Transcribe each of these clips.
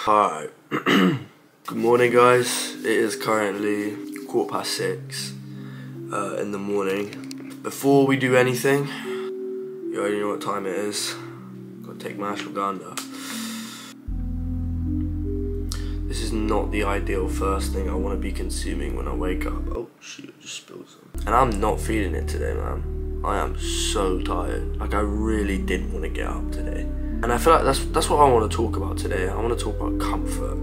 Alright, good morning guys. It is currently 6:15 in the morning. Before we do anything, you already know what time it is. Gotta take my ashwagandha. This is not the ideal first thing I want to be consuming when I wake up. Oh shoot, I just spilled some. And I'm not feeling it today, man. I am so tired. Like, I really didn't want to get up today. And I feel like that's what I want to talk about today. I want to talk about comfort.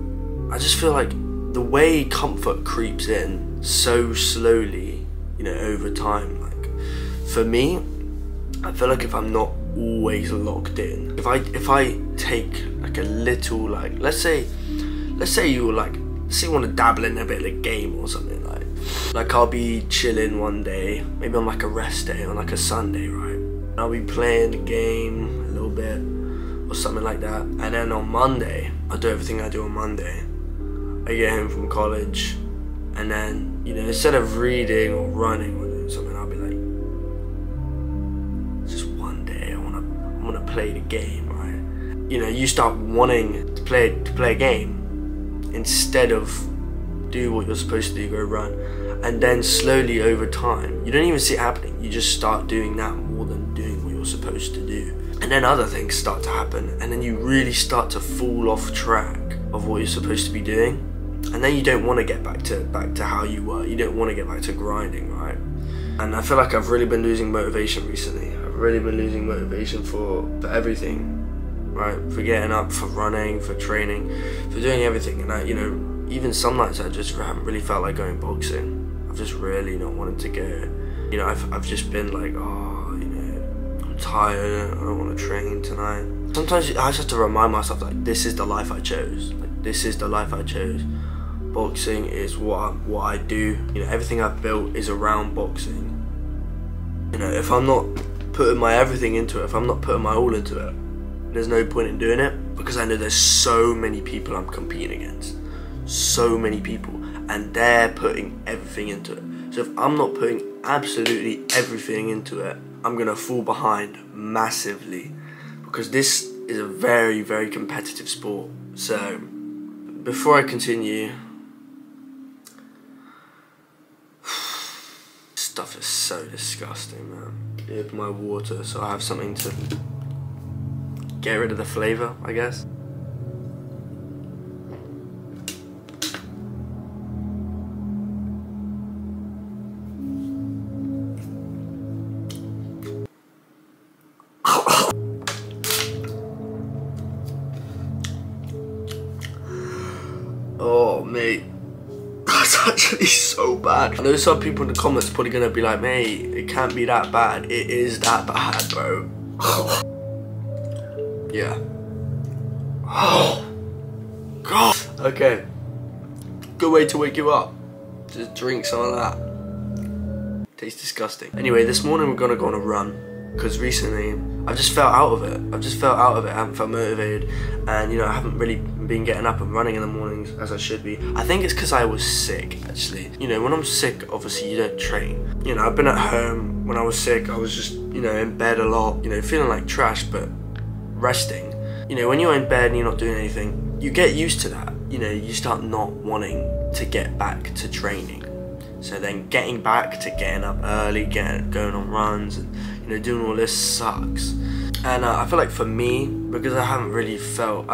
I just feel like the way comfort creeps in so slowly, you know, over time. Like, for me, I feel like if I'm not always locked in, if I take like a little, like, let's say you were like, say you want to dabble in a bit of a game or something, like I'll be chilling one day, maybe on like a rest day, on like a Sunday, right? I'll be playing the game a little bit or something like that, and then on Monday, I'll do everything I do on Monday. I get home from college, and then, you know, instead of reading or running or doing something, I'll be like, just one day I wanna play the game, right? You know, you start wanting to play a game instead of do what you're supposed to do, go run. And then slowly over time, you don't even see it happening, you just start doing that more than doing what you're supposed to do. And then other things start to happen, and then you really start to fall off track of what you're supposed to be doing. And then you don't want to get back to how you were. You don't want to get back to grinding, right? And I feel like I've really been losing motivation recently. I've really been losing motivation for everything, right? For getting up, for running, for training, for doing everything. And I, you know, even some nights I just haven't really felt like going boxing. I've just really not wanted to go. You know, I've just been like, oh, you know, I'm tired, I don't want to train tonight. Sometimes I just have to remind myself, like, this is the life I chose. Like, this is the life I chose. Boxing is what I do. You know, everything I've built is around boxing. You know, if I'm not putting my everything into it, if I'm not putting my all into it, there's no point in doing it, because I know there's so many people I'm competing against. So many people, and they're putting everything into it. So if I'm not putting absolutely everything into it, I'm gonna fall behind massively, because this is a very, very competitive sport. So before I continue, stuff is so disgusting, man. Here's my water, so I have something to get rid of the flavour, I guess. Oh mate, that's actually so bad. I know some people in the comments are probably gonna be like, mate, it can't be that bad. It is that bad, bro. Yeah. Oh God. Okay. Good way to wake you up. Just drink some of that. Tastes disgusting. Anyway, this morning we're gonna go on a run, because recently I've just felt out of it. I haven't felt motivated, and you know, I haven't really been getting up and running in the mornings as I should be. I think it's because I was sick, actually. You know, when I'm sick, obviously you don't train. You know, I've been at home. When I was sick, I was just, you know, in bed a lot, you know, feeling like trash, but resting. You know, when you're in bed and you're not doing anything, you get used to that. You know, you start not wanting to get back to training. So then getting back to getting up early, going on runs, and, you know, doing all this sucks. And I feel like for me, because I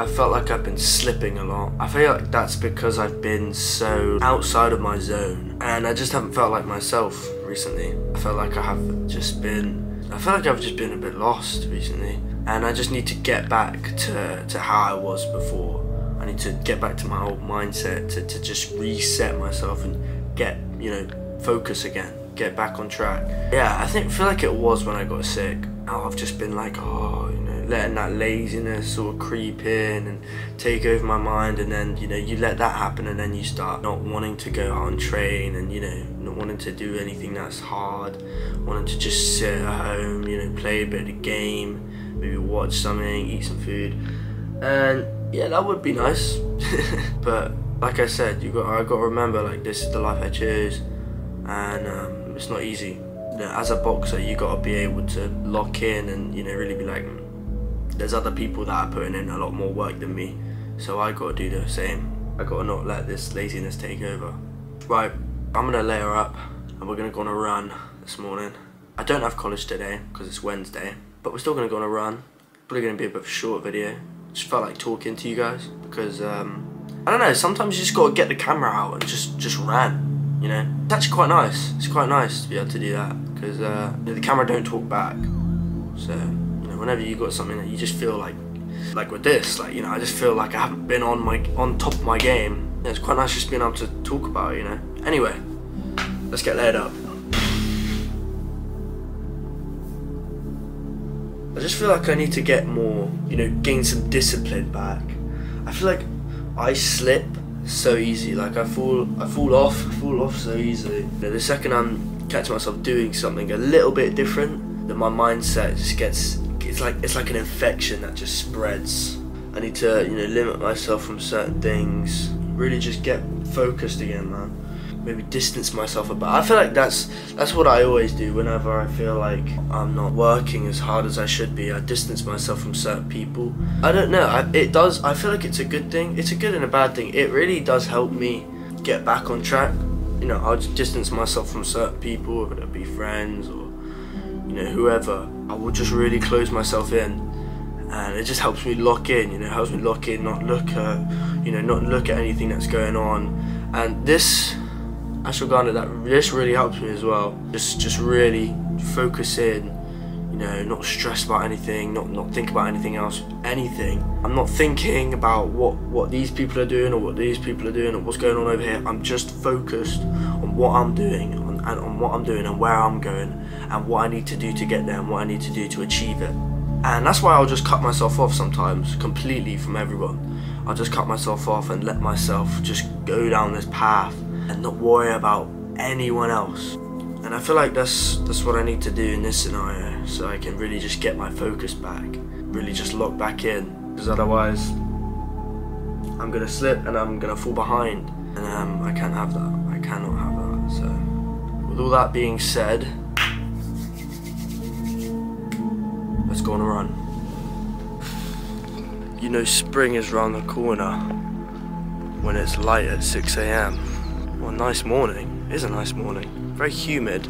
felt like I've been slipping a lot. I feel like that's because I've been so outside of my zone, and I just haven't felt like myself recently. I feel like I've just been a bit lost recently, and I just need to get back to how I was before. I need to get back to my old mindset, to just reset myself and get, you know, focus again, get back on track. Yeah, I feel like it was when I got sick. Now I've just been like, oh, you know, letting that laziness sort of creep in and take over my mind, and then, you know, you let that happen, and then you start not wanting to go out and train, and, you know, not wanting to do anything that's hard, wanting to just sit at home, you know, play a bit of the game, maybe watch something, eat some food, and yeah, that would be nice. But like I said, I got to remember, like, this is the life I chose, and it's not easy. You know, as a boxer, you got to be able to lock in and, you know, really be like, there's other people that are putting in a lot more work than me, so I gotta do the same. I gotta not let this laziness take over. Right, I'm gonna layer up and we're gonna go on a run this morning. I don't have college today because it's Wednesday, but we're still gonna go on a run. Probably gonna be a bit of a short video. Just felt like talking to you guys because I don't know, sometimes you just gotta get the camera out and just run, you know? It's actually quite nice. It's quite nice to be able to do that because the camera don't talk back. So, you know, whenever you got something that you just feel like with this, like, you know, I just feel like I haven't been on top of my game. Yeah, it's quite nice just being able to talk about it, you know? Anyway, let's get layered up. I just feel like I need to get more, you know, gain some discipline back. I feel like I slip so easy, like I fall off so easily. You know, the second I'm catching myself doing something a little bit different, then my mindset just gets, it's like an infection that just spreads. I need to, you know, limit myself from certain things, really just get focused again, man. Maybe distance myself a bit. I feel like that's what I always do whenever I feel like I'm not working as hard as I should be. I distance myself from certain people. I don't know, I feel like it's a good thing. It's a good and a bad thing. It really does help me get back on track. You know, I'll just distance myself from certain people, whether it be friends or, you know, whoever. I will just really close myself in, and it just helps me lock in. You know, helps me lock in, not look at anything that's going on. And this ashwagandha, this really helps me as well. Just really focus in. You know, not stress about anything, not think about anything else, anything. I'm not thinking about what these people are doing or what these people are doing or what's going on over here. I'm just focused on what I'm doing, on what I'm doing and where I'm going and what I need to do to get there and what I need to do to achieve it. And that's why I'll just cut myself off sometimes completely from everyone. I'll just cut myself off and let myself just go down this path and not worry about anyone else. And I feel like that's what I need to do in this scenario, so I can really just get my focus back, really just lock back in, because otherwise I'm gonna slip and I'm gonna fall behind, and I can't have that. I cannot have that. So with all that being said, let's go on a run. You know, spring is round the corner when it's light at 6 AM. What a nice morning. It is a nice morning. Very humid.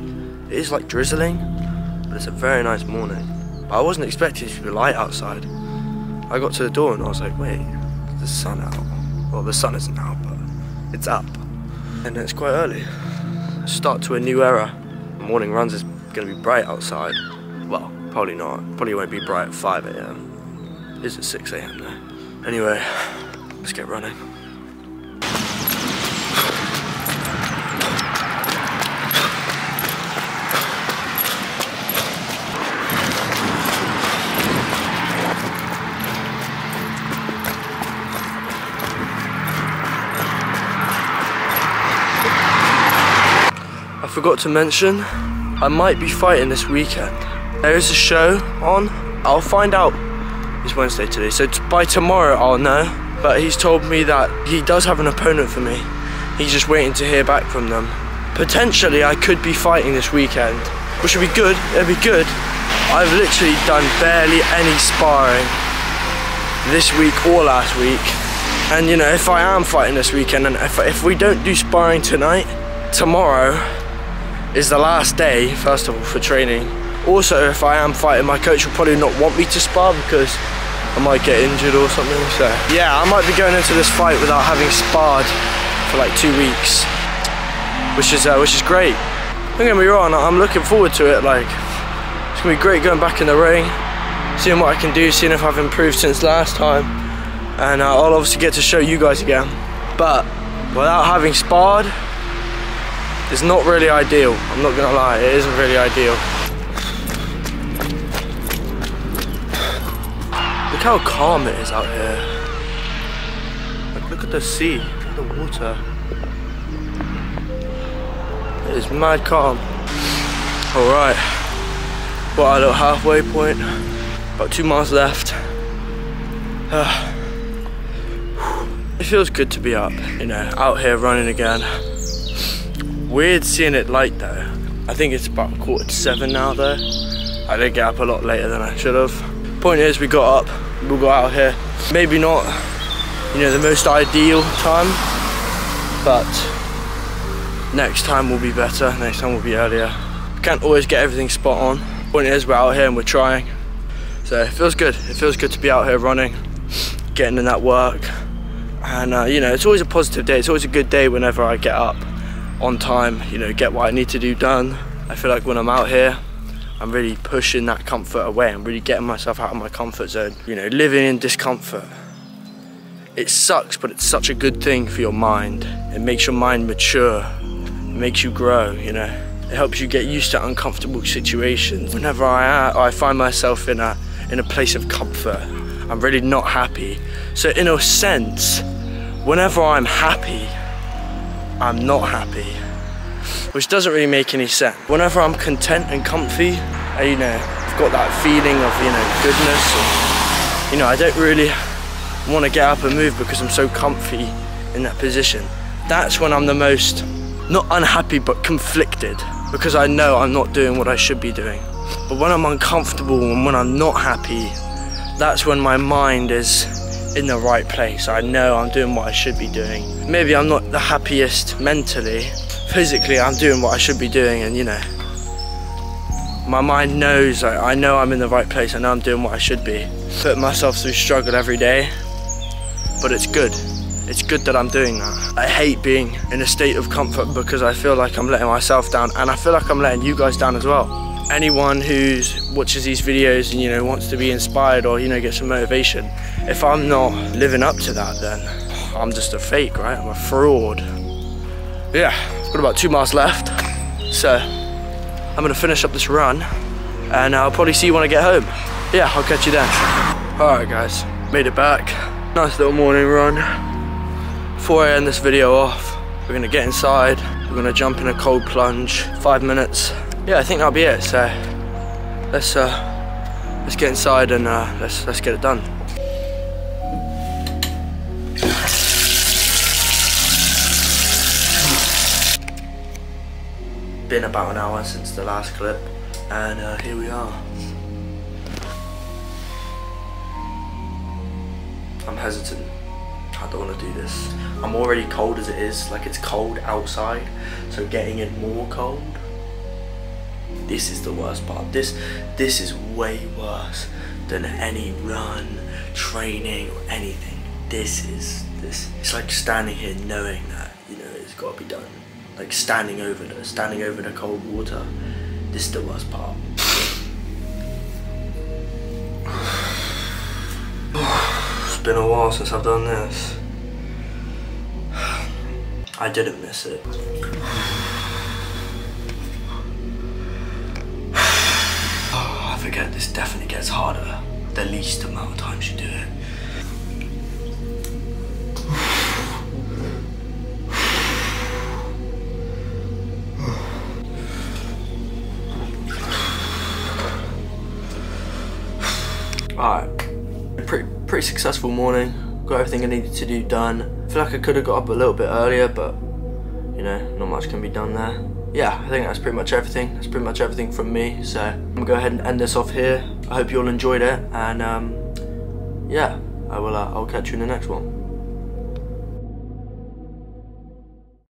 It is like drizzling, but it's a very nice morning. I wasn't expecting it to be light outside. I got to the door and I was like, wait, is the sun out? Well, the sun isn't out, but it's up. And it's quite early. Start to a new era. Morning runs is gonna be bright outside. Well, probably not. Probably won't be bright at 5 AM. It is at 6 AM though. Anyway, let's get running. I forgot to mention, I might be fighting this weekend. There is a show on. I'll find out. It's Wednesday today, so by tomorrow I'll know. But he's told me that he does have an opponent for me. He's just waiting to hear back from them. Potentially I could be fighting this weekend, which would be good. It'd be good. I've literally done barely any sparring this week or last week. And you know, if I am fighting this weekend, and if we don't do sparring tonight, tomorrow is the last day, first of all, for training. Also, if I am fighting, my coach will probably not want me to spar because I might get injured or something. So yeah, I might be going into this fight without having sparred for like 2 weeks, which is great. Don't get me wrong, I'm looking forward to it. Like, it's gonna be great going back in the ring, seeing what I can do, seeing if I've improved since last time, and I'll obviously get to show you guys again. But without having sparred, it's not really ideal. I'm not gonna lie, it isn't really ideal. Look how calm it is out here. Like, look at the sea, look at the water. It is mad calm. Alright, we're at a little halfway point. About 2 miles left. It feels good to be up, you know, out here running again. Weird seeing it light though. I think it's about 6:45 now though. I did get up a lot later than I should have. Point is, we got up, we'll go out here. Maybe not, you know, the most ideal time, but next time will be better, next time will be earlier. We can't always get everything spot on. Point is, we're out here and we're trying. So it feels good. It feels good to be out here running, getting in that work. And you know, it's always a positive day. It's always a good day whenever I get up on time, you know, get what I need to do done. I feel like when I'm out here, I'm really pushing that comfort away. I'm really getting myself out of my comfort zone. You know, living in discomfort. It sucks, but it's such a good thing for your mind. It makes your mind mature. It makes you grow, you know. It helps you get used to uncomfortable situations. Whenever I find myself in a place of comfort, I'm really not happy. So in a sense, whenever I'm happy, I'm not happy, which doesn't really make any sense. Whenever I'm content and comfy, you know, I've got that feeling of, you know, goodness. And, you know, I don't really want to get up and move because I'm so comfy in that position. That's when I'm the most, not unhappy, but conflicted, because I know I'm not doing what I should be doing. But when I'm uncomfortable and when I'm not happy, that's when my mind is in the right place. I know I'm doing what I should be doing. Maybe I'm not the happiest mentally. Physically, I'm doing what I should be doing, and you know, my mind knows, I know I'm in the right place. I know I'm doing what I should be. Putting myself through struggle every day, but it's good. It's good that I'm doing that. I hate being in a state of comfort because I feel like I'm letting myself down, and I feel like I'm letting you guys down as well. Anyone who watches these videos and, you know, wants to be inspired or, you know, get some motivation, if I'm not living up to that, then I'm just a fake, right? I'm a fraud. Yeah, I've got about 2 miles left, so I'm gonna finish up this run and I'll probably see you when I get home. Yeah, I'll catch you then. All right, guys, made it back. Nice little morning run. Before I end this video off, we're gonna get inside. We're gonna jump in a cold plunge, 5 minutes. Yeah, I think that'll be it. So let's get inside and let's get it done. Been about an hour since the last clip, and here we are. I'm hesitant. I don't want to do this. I'm already cold as it is. Like, it's cold outside, so getting in more cold. This is the worst part. This is way worse than any run, training, or anything. It's like standing here knowing that, you know, it's got to be done. Like standing over the cold water. This is the worst part. It's been a while since I've done this. I didn't miss it. I forget, this definitely gets harder the least amount of times you do it. Alright, pretty successful morning. Got everything I needed to do done. I feel like I could have got up a little bit earlier, but you know, not much can be done there. Yeah, I think that's pretty much everything. That's pretty much everything from me. So I'm gonna go ahead and end this off here. I hope you all enjoyed it, and yeah, I'll catch you in the next one.